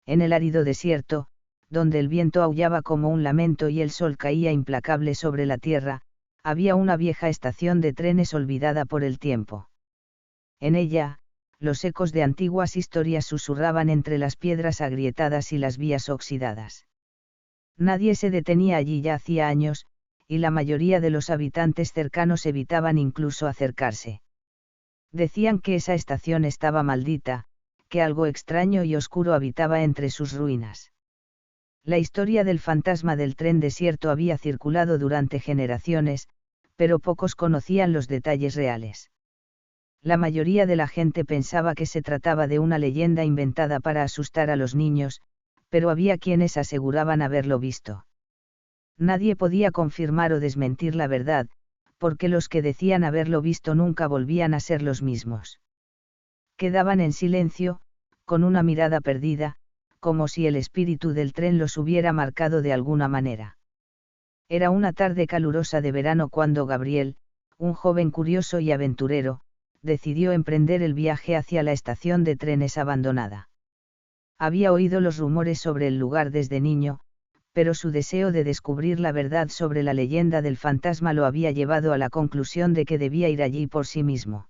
En el árido desierto, donde el viento aullaba como un lamento y el sol caía implacable sobre la tierra, había una vieja estación de trenes olvidada por el tiempo. En ella, los ecos de antiguas historias susurraban entre las piedras agrietadas y las vías oxidadas. Nadie se detenía allí ya hacía años, y la mayoría de los habitantes cercanos evitaban incluso acercarse. Decían que esa estación estaba maldita, que algo extraño y oscuro habitaba entre sus ruinas. La historia del fantasma del tren desierto había circulado durante generaciones, pero pocos conocían los detalles reales. La mayoría de la gente pensaba que se trataba de una leyenda inventada para asustar a los niños, pero había quienes aseguraban haberlo visto. Nadie podía confirmar o desmentir la verdad, porque los que decían haberlo visto nunca volvían a ser los mismos. Quedaban en silencio, con una mirada perdida, como si el espíritu del tren los hubiera marcado de alguna manera. Era una tarde calurosa de verano cuando Gabriel, un joven curioso y aventurero, decidió emprender el viaje hacia la estación de trenes abandonada. Había oído los rumores sobre el lugar desde niño, pero su deseo de descubrir la verdad sobre la leyenda del fantasma lo había llevado a la conclusión de que debía ir allí por sí mismo.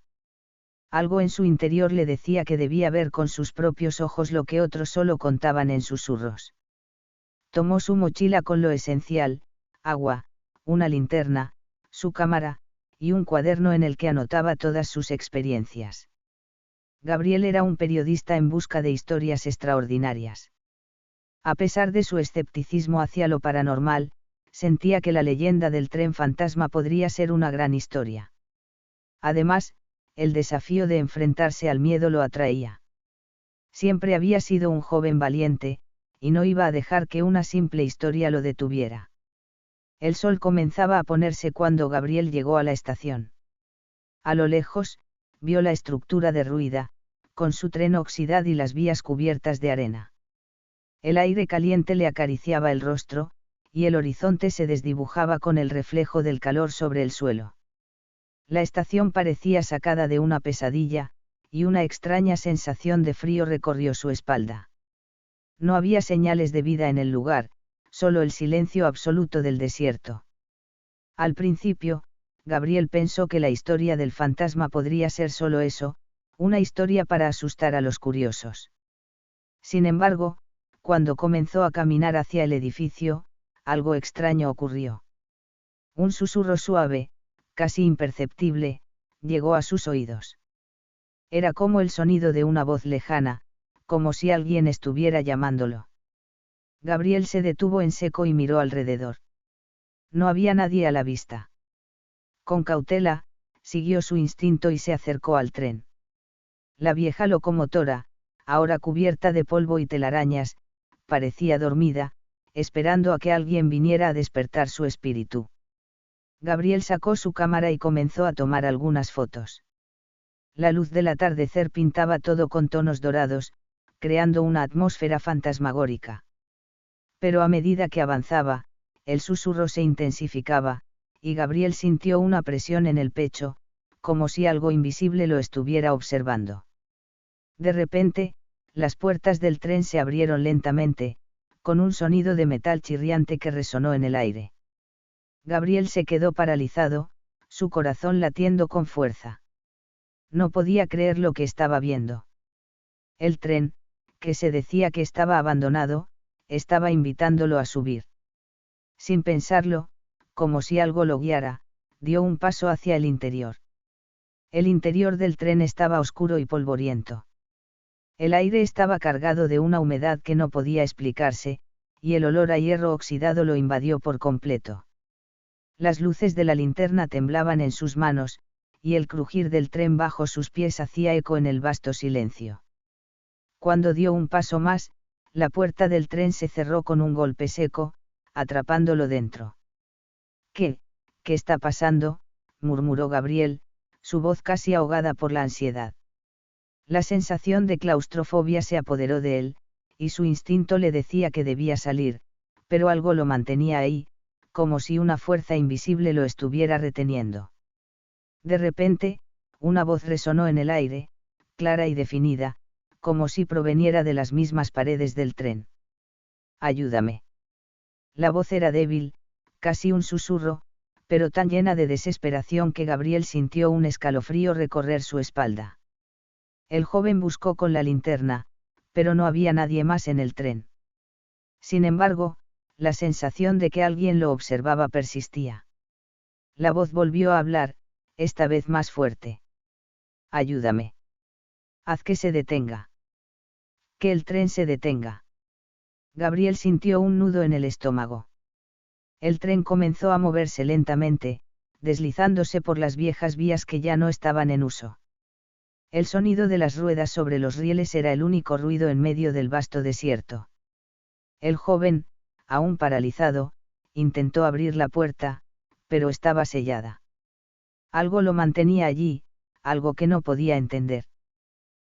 Algo en su interior le decía que debía ver con sus propios ojos lo que otros solo contaban en susurros. Tomó su mochila con lo esencial: agua, una linterna, su cámara, y un cuaderno en el que anotaba todas sus experiencias. Gabriel era un periodista en busca de historias extraordinarias. A pesar de su escepticismo hacia lo paranormal, sentía que la leyenda del tren fantasma podría ser una gran historia. Además, el desafío de enfrentarse al miedo lo atraía. Siempre había sido un joven valiente, y no iba a dejar que una simple historia lo detuviera. El sol comenzaba a ponerse cuando Gabriel llegó a la estación. A lo lejos, vio la estructura derruida, con su tren oxidado y las vías cubiertas de arena. El aire caliente le acariciaba el rostro, y el horizonte se desdibujaba con el reflejo del calor sobre el suelo. La estación parecía sacada de una pesadilla, y una extraña sensación de frío recorrió su espalda. No había señales de vida en el lugar, solo el silencio absoluto del desierto. Al principio, Gabriel pensó que la historia del fantasma podría ser solo eso, una historia para asustar a los curiosos. Sin embargo, cuando comenzó a caminar hacia el edificio, algo extraño ocurrió. Un susurro suave, casi imperceptible, llegó a sus oídos. Era como el sonido de una voz lejana, como si alguien estuviera llamándolo. Gabriel se detuvo en seco y miró alrededor. No había nadie a la vista. Con cautela, siguió su instinto y se acercó al tren. La vieja locomotora, ahora cubierta de polvo y telarañas, parecía dormida, esperando a que alguien viniera a despertar su espíritu. Gabriel sacó su cámara y comenzó a tomar algunas fotos. La luz del atardecer pintaba todo con tonos dorados, creando una atmósfera fantasmagórica. Pero a medida que avanzaba, el susurro se intensificaba, y Gabriel sintió una presión en el pecho, como si algo invisible lo estuviera observando. De repente, las puertas del tren se abrieron lentamente, con un sonido de metal chirriante que resonó en el aire. Gabriel se quedó paralizado, su corazón latiendo con fuerza. No podía creer lo que estaba viendo. El tren, que se decía que estaba abandonado, estaba invitándolo a subir. Sin pensarlo, como si algo lo guiara, dio un paso hacia el interior. El interior del tren estaba oscuro y polvoriento. El aire estaba cargado de una humedad que no podía explicarse, y el olor a hierro oxidado lo invadió por completo. Las luces de la linterna temblaban en sus manos, y el crujir del tren bajo sus pies hacía eco en el vasto silencio. Cuando dio un paso más, la puerta del tren se cerró con un golpe seco, atrapándolo dentro. ¿Qué está pasando?, murmuró Gabriel, su voz casi ahogada por la ansiedad. La sensación de claustrofobia se apoderó de él, y su instinto le decía que debía salir, pero algo lo mantenía ahí, como si una fuerza invisible lo estuviera reteniendo. De repente, una voz resonó en el aire, clara y definida, como si proveniera de las mismas paredes del tren. Ayúdame. La voz era débil, casi un susurro, pero tan llena de desesperación que Gabriel sintió un escalofrío recorrer su espalda. El joven buscó con la linterna, pero no había nadie más en el tren. Sin embargo, la sensación de que alguien lo observaba persistía. La voz volvió a hablar, esta vez más fuerte. Ayúdame. Haz que se detenga. Que el tren se detenga. Gabriel sintió un nudo en el estómago. El tren comenzó a moverse lentamente, deslizándose por las viejas vías que ya no estaban en uso. El sonido de las ruedas sobre los rieles era el único ruido en medio del vasto desierto. El joven, aún paralizado, intentó abrir la puerta, pero estaba sellada. Algo lo mantenía allí, algo que no podía entender.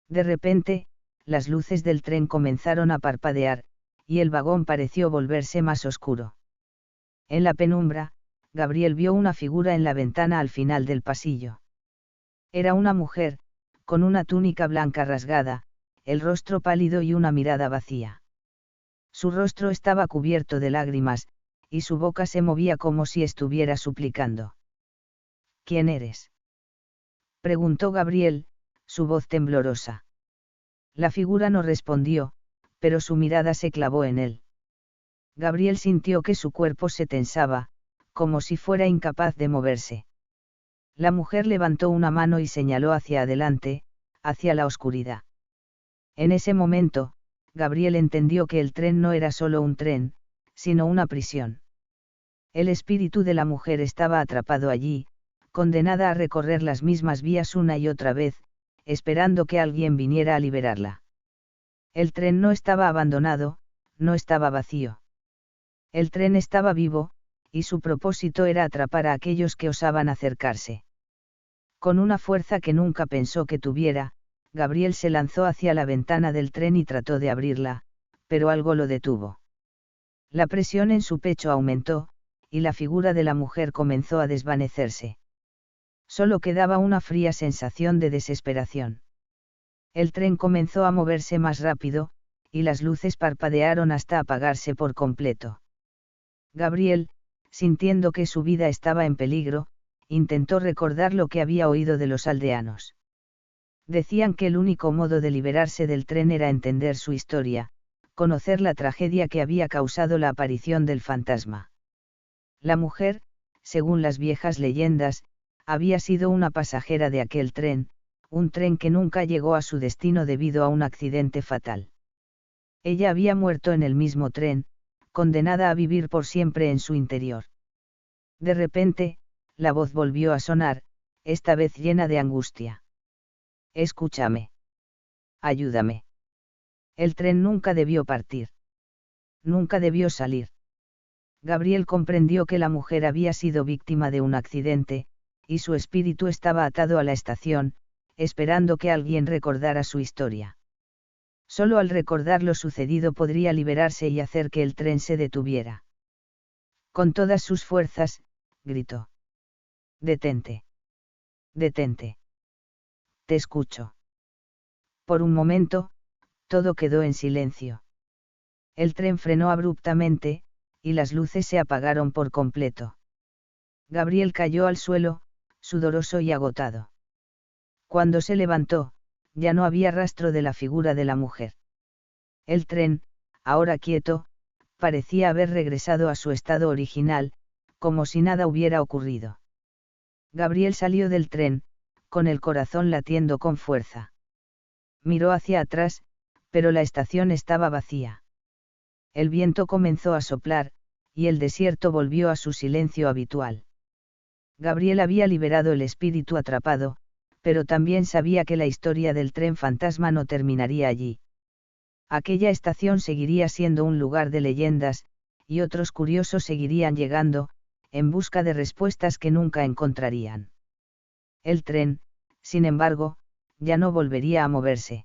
De repente, las luces del tren comenzaron a parpadear, y el vagón pareció volverse más oscuro. En la penumbra, Gabriel vio una figura en la ventana al final del pasillo. Era una mujer, con una túnica blanca rasgada, el rostro pálido y una mirada vacía. Su rostro estaba cubierto de lágrimas, y su boca se movía como si estuviera suplicando. ¿Quién eres?, preguntó Gabriel, su voz temblorosa. La figura no respondió, pero su mirada se clavó en él. Gabriel sintió que su cuerpo se tensaba, como si fuera incapaz de moverse. La mujer levantó una mano y señaló hacia adelante, hacia la oscuridad. En ese momento, Gabriel entendió que el tren no era solo un tren, sino una prisión. El espíritu de la mujer estaba atrapado allí, condenada a recorrer las mismas vías una y otra vez, esperando que alguien viniera a liberarla. El tren no estaba abandonado, no estaba vacío. El tren estaba vivo, y su propósito era atrapar a aquellos que osaban acercarse. Con una fuerza que nunca pensó que tuviera, Gabriel se lanzó hacia la ventana del tren y trató de abrirla, pero algo lo detuvo. La presión en su pecho aumentó, y la figura de la mujer comenzó a desvanecerse. Solo quedaba una fría sensación de desesperación. El tren comenzó a moverse más rápido, y las luces parpadearon hasta apagarse por completo. Gabriel, sintiendo que su vida estaba en peligro, intentó recordar lo que había oído de los aldeanos. Decían que el único modo de liberarse del tren era entender su historia, conocer la tragedia que había causado la aparición del fantasma. La mujer, según las viejas leyendas, había sido una pasajera de aquel tren, un tren que nunca llegó a su destino debido a un accidente fatal. Ella había muerto en el mismo tren, condenada a vivir por siempre en su interior. De repente, la voz volvió a sonar, esta vez llena de angustia. Escúchame. Ayúdame. El tren nunca debió partir. Nunca debió salir. Gabriel comprendió que la mujer había sido víctima de un accidente, y su espíritu estaba atado a la estación, esperando que alguien recordara su historia. Solo al recordar lo sucedido podría liberarse y hacer que el tren se detuviera. Con todas sus fuerzas, gritó. Detente. Detente. Te escucho. Por un momento, todo quedó en silencio. El tren frenó abruptamente, y las luces se apagaron por completo. Gabriel cayó al suelo, sudoroso y agotado. Cuando se levantó, ya no había rastro de la figura de la mujer. El tren, ahora quieto, parecía haber regresado a su estado original, como si nada hubiera ocurrido. Gabriel salió del tren, con el corazón latiendo con fuerza. Miró hacia atrás, pero la estación estaba vacía. El viento comenzó a soplar, y el desierto volvió a su silencio habitual. Gabriel había liberado el espíritu atrapado, pero también sabía que la historia del tren fantasma no terminaría allí. Aquella estación seguiría siendo un lugar de leyendas, y otros curiosos seguirían llegando, en busca de respuestas que nunca encontrarían. El tren, sin embargo, ya no volvería a moverse.